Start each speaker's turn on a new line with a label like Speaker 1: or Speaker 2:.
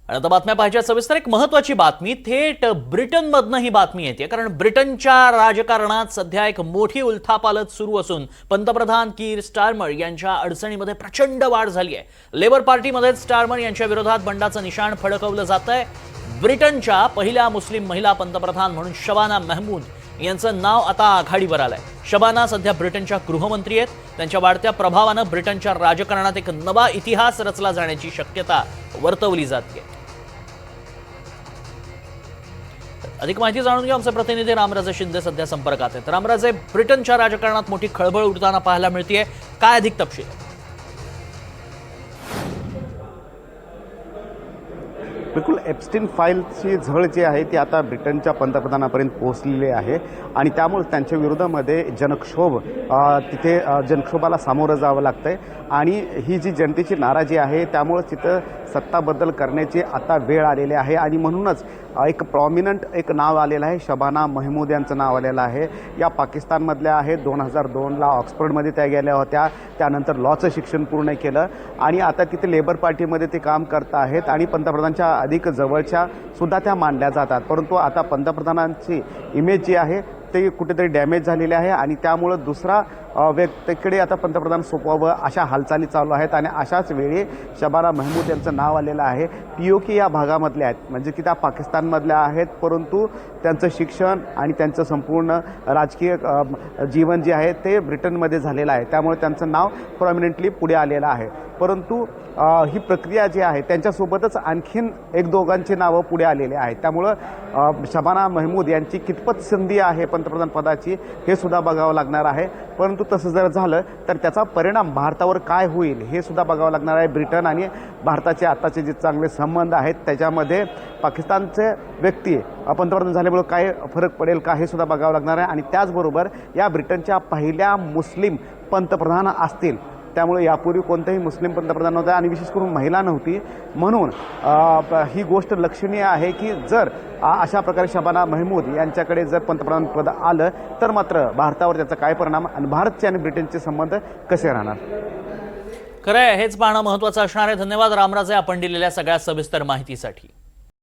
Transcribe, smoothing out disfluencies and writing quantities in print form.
Speaker 1: आणि आता बातम्या पाहिजे सविस्तर एक महत्त्वाची बातमी थेट ब्रिटनमधनं ही बातमी येते कारण ब्रिटनच्या राजकारणात सध्या एक मोठी उलथापालथ सुरू असून पंतप्रधान कीर स्टारमर यांच्या अडचणीमध्ये प्रचंड वाढ झाली आहे। लेबर पार्टीमध्ये स्टारमर यांच्या विरोधात बंडाचं निशाण फडकवलं जातंय। ब्रिटनच्या पहिल्या मुस्लिम महिला पंतप्रधान म्हणून शबाना महमूद यांचं नाव आता आघाडीवर आलंय। शबाना सध्या ब्रिटनच्या गृहमंत्री आहेत। त्यांच्या वाढत्या प्रभावानं ब्रिटनच्या राजकारणात एक नवा इतिहास रचला जाण्याची शक्यता वर्तवली जाते। अधिक माहिती जाणून घेऊ आमचे प्रतिनिधी रामराजे शिंदे सध्या संपर्कात आहेत। रामराजे, ब्रिटनच्या राजकारणात मोठी खळबळ उडताना पाहायला मिळतेय, काय अधिक तपशील?
Speaker 2: बिलकुल, एप्स्टीन फाईलची झळ जी आहे ती आता ब्रिटनच्या पंतप्रधानापर्यंत पोहोचलेली आहे आणि त्यामुळे त्यांच्या विरोधामध्ये जनक्षोभ तिथे जनक्षोभाला सामोरं जावं लागतंय आणि ही जी जनतेची नाराजी आहे त्यामुळे तिथं सत्ता बदल करण्याची आता वेळ आलेली आहे आणि म्हणूनच एक प्रॉमिनंट एक नाव आलेलं आहे। शबाना महमूद यांचं नाव आलेलं आहे। या पाकिस्तानमधल्या आहेत। 2002ला ऑक्सफर्डमध्ये त्या गेल्या होत्या, त्यानंतर लॉचं शिक्षण पूर्ण केलं आणि आता तिथे लेबर पार्टीमध्ये ते काम करत आहेत आणि पंतप्रधानांच्या अधिक जवळच्या सुद्धा त्या मानल्या जातात। परंतु आता पंतप्रधानांची इमेज जी आहे ते कुठेतरी डॅमेज झालेली आहे आणि त्यामुळे दुसरा व्यक्तीकडे आता पंतप्रधान सोपवावं अशा हालचाली चालू आहेत आणि अशाच वेळी शबाना महमूद यांचं नाव आलेलं आहे। पीओके या भागामधल्या आहेत, म्हणजे की त्या पाकिस्तानमधल्या आहेत, परंतु त्यांचं शिक्षण आणि त्यांचं संपूर्ण राजकीय जीवन जे आहे ते ब्रिटनमध्ये झालेलं आहे, त्यामुळे त्यांचं नाव प्रॉमिनंटली पुढे आलेलं आहे। परंतु ही प्रक्रिया जी आहे त्यांच्यासोबतच आणखीन एक दोघांची नावं पुढे आलेली आहेत, त्यामुळं शबाना महमूद यांची कितपत संधी आहे पंतप्रधान पदाची हे सुद्धा बघावं लागणार आहे। परंतु तसं जर झालं तर त्याचा परिणाम भारतावर काय होईल हे सुद्धा बघावं लागणार आहे। ब्रिटन आणि भारताचे आताचे जे चांगले संबंध आहेत त्याच्यामध्ये पाकिस्तानचे व्यक्ती पंतप्रधान झाल्यामुळे काय फरक पडेल का हे सुद्धा बघावं लागणार आहे आणि त्याचबरोबर या ब्रिटनच्या पहिल्या मुस्लिम पंतप्रधान असतील, त्यामुळे यापूर्वी कोणताही मुस्लिम पंतप्रधान नव्हता आणि विशेष करून महिला नव्हती, म्हणून ही गोष्ट लक्षणीय आहे की जर अशा प्रकारे शबाना महमूद यांच्याकडे जर पंतप्रधान पद आलं तर मात्र भारतावर त्याचा काय परिणाम आणि भारतचे आणि ब्रिटनचे संबंध कसे राहणार।
Speaker 1: खरं आहे, हेच पाहणं महत्त्वाचं असणार आहे। धन्यवाद रामराजे, आपण दिलेल्या सगळ्या सविस्तर माहितीसाठी।